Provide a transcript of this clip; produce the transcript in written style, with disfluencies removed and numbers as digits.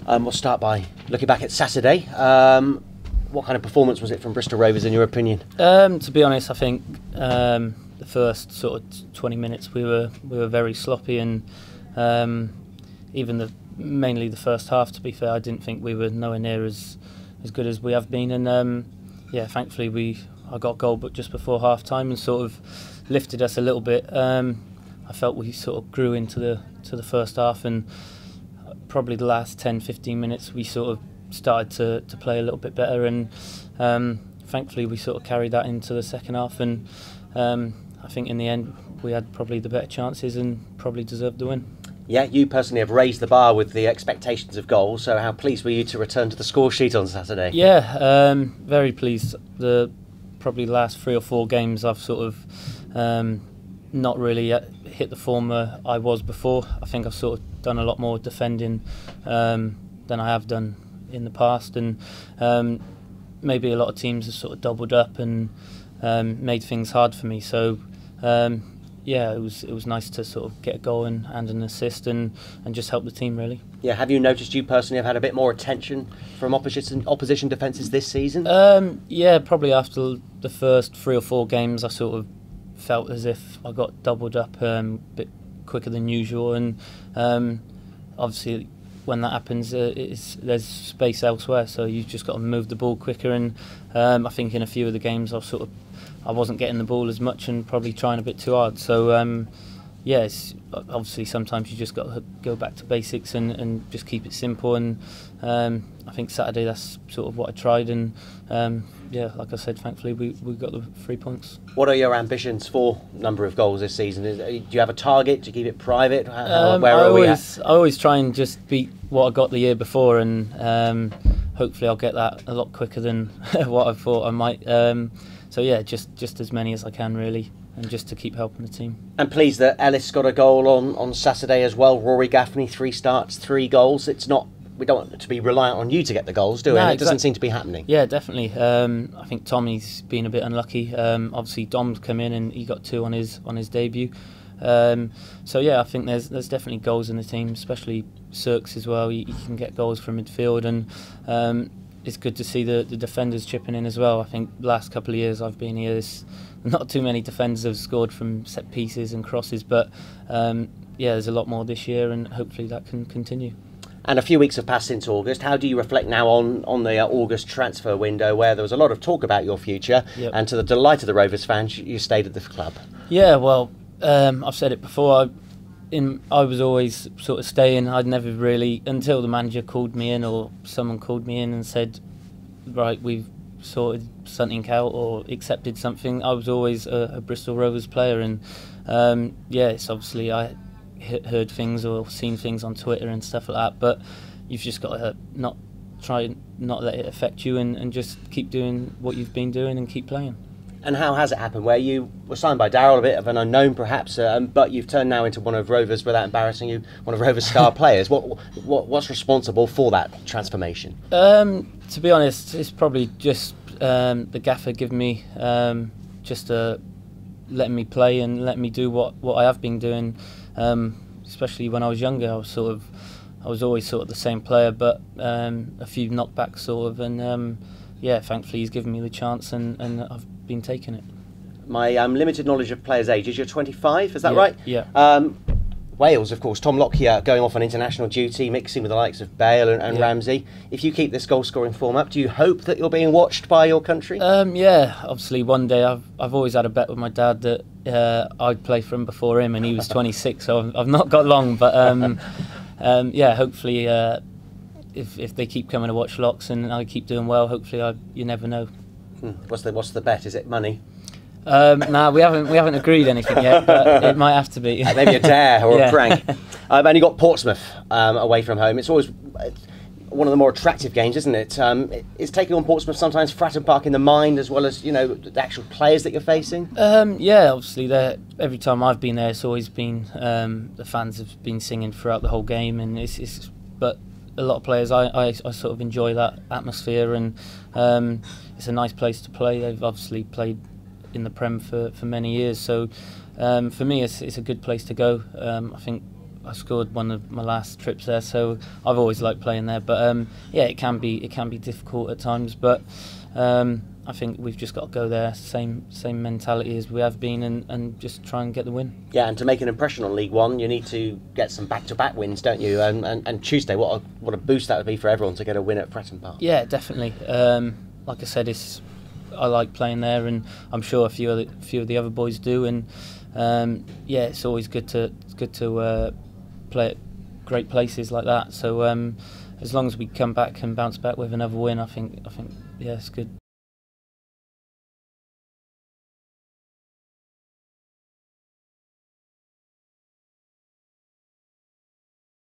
We'll start by looking back at Saturday. What kind of performance was it from Bristol Rovers in your opinion? To be honest, I think the first sort of 20 minutes we were very sloppy, and even mainly the first half. To be fair, I didn't think we were nowhere near as good as we have been, and yeah, thankfully I got a goal but just before half time and sort of lifted us a little bit. I felt we sort of grew into the first half, and probably the last 10-15 minutes we sort of started to play a little bit better, and thankfully we sort of carried that into the second half, and I think in the end we had probably the better chances and probably deserved the win. Yeah, you personally have raised the bar with the expectations of goals, so how pleased were you to return to the score sheet on Saturday? Yeah, very pleased. Probably the last 3 or 4 games I've sort of not really hit the form I was before. I think I've sort of done a lot more defending than I have done in the past, and maybe a lot of teams have sort of doubled up and made things hard for me. So yeah, it was nice to sort of get a goal and an assist and just help the team really. Yeah, have you noticed you personally have had a bit more attention from opposition defences this season? Yeah, probably after the first 3 or 4 games I sort of felt as if I got doubled up a bit quicker than usual, and obviously when that happens there's space elsewhere, so you've just got to move the ball quicker, and I think in a few of the games I wasn't getting the ball as much and probably trying a bit too hard. So yeah, it's obviously sometimes you just got to go back to basics and just keep it simple, and I think Saturday that's sort of what I tried, and yeah, like I said, thankfully we got the 3 points. What are your ambitions for number of goals this season? Do you have a target? Do you keep it private? Where are we at? I always try and just beat what I got the year before, and hopefully I'll get that a lot quicker than what I thought I might. So yeah, just as many as I can really, and just to keep helping the team. And pleased that Ellis got a goal on Saturday as well. Rory Gaffney, 3 starts, 3 goals. It's not, we don't want to be reliant on you to get the goals, do we? No, it doesn't seem to be happening. Yeah, definitely. I think Tommy's been a bit unlucky. Obviously Dom's come in and he got 2 on his debut. So yeah, I think there's definitely goals in the team, especially Cirques as well. He can get goals from midfield, and it's good to see the defenders chipping in as well. I think the last couple of years I've been here, there's not too many defenders have scored from set pieces and crosses, but yeah, there's a lot more this year, and hopefully that can continue. And a few weeks have passed since August. How do you reflect now on the August transfer window, where there was a lot of talk about your future, yep. And to the delight of the Rovers fans, you stayed at the club? Yeah, well, I've said it before. I was always sort of staying. I'd never really, until the manager called me in or someone called me in and said, right, we've sorted something out or accepted something. I was always a Bristol Rovers player, and yeah, it's obviously I heard things or seen things on Twitter and stuff like that, but you've just got to not let it affect you, and just keep doing what you've been doing and keep playing. And how has it happened, where you were signed by Darryl, a bit of an unknown perhaps, but you've turned now into one of Rovers, without embarrassing you, one of Rovers' star players? What's responsible for that transformation? To be honest, it's probably just the gaffer giving me just letting me play and letting me do what I have been doing. Especially when I was younger, I was always sort of the same player, but a few knockbacks sort of, and yeah, thankfully he's given me the chance, and I've been taking it. My limited knowledge of players' ages, you're 25, is that yeah, right? Yeah. Wales, of course, Tom Lockyer going off on international duty, mixing with the likes of Bale and yeah. Ramsey. If you keep this goal-scoring form up, do you hope that you're being watched by your country? Yeah, obviously one day I've always had a bet with my dad that I'd play for him before him, and he was 26, so I've not got long, but yeah, hopefully if they keep coming to watch Locks and I keep doing well, hopefully you never know. What's the bet? Is it money? No, we haven't agreed anything yet, but it might have to be. Maybe a dare or yeah. a prank. And you got Portsmouth away from home. It's always one of the more attractive games, isn't it? Is taking on Portsmouth sometimes Fratton Park in the mind, as well as the actual players that you're facing? Yeah, obviously every time I've been there, it's always been the fans have been singing throughout the whole game, and but a lot of players I sort of enjoy that atmosphere, and it's a nice place to play. They've obviously played in the Prem for many years, so for me it's a good place to go. I think I scored one of my last trips there, so I've always liked playing there. But yeah, it can be difficult at times, but I think we've just got to go there, same mentality as we have been, and just try and get the win. Yeah, and to make an impression on League One, you need to get some back-to-back wins, don't you? And Tuesday, what a boost that would be for everyone to get a win at Fratton Park. Yeah, definitely. Like I said, I like playing there, and I'm sure a few of the other boys do. And yeah, it's always good to play at great places like that. So as long as we come back and bounce back with another win, I think yeah, it's good.